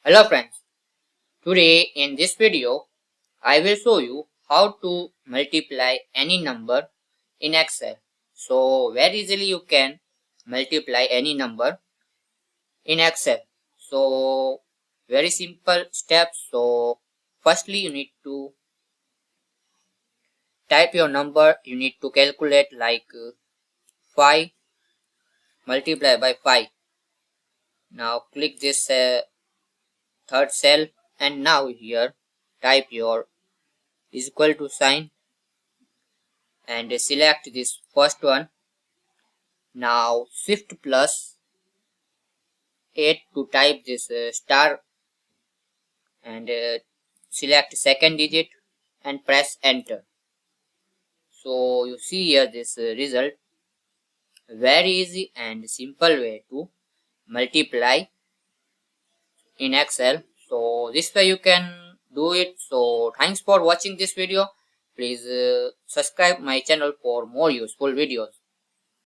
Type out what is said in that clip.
Hello friends, today in this video I will show you how to multiply any number in Excel. So very easily you can multiply any number in Excel. So very simple steps. So firstly you need to type your number. You need to calculate like 5 multiplied by 5. Now click this third cell and now here type your is equal to sign and select this first one. Now shift plus 8 to type this star and select second digit and press enter. So you see here this result. Very easy and simple way to multiply in Excel. So this way you can do it. So thanks for watching this video. Please subscribe my channel for more useful videos.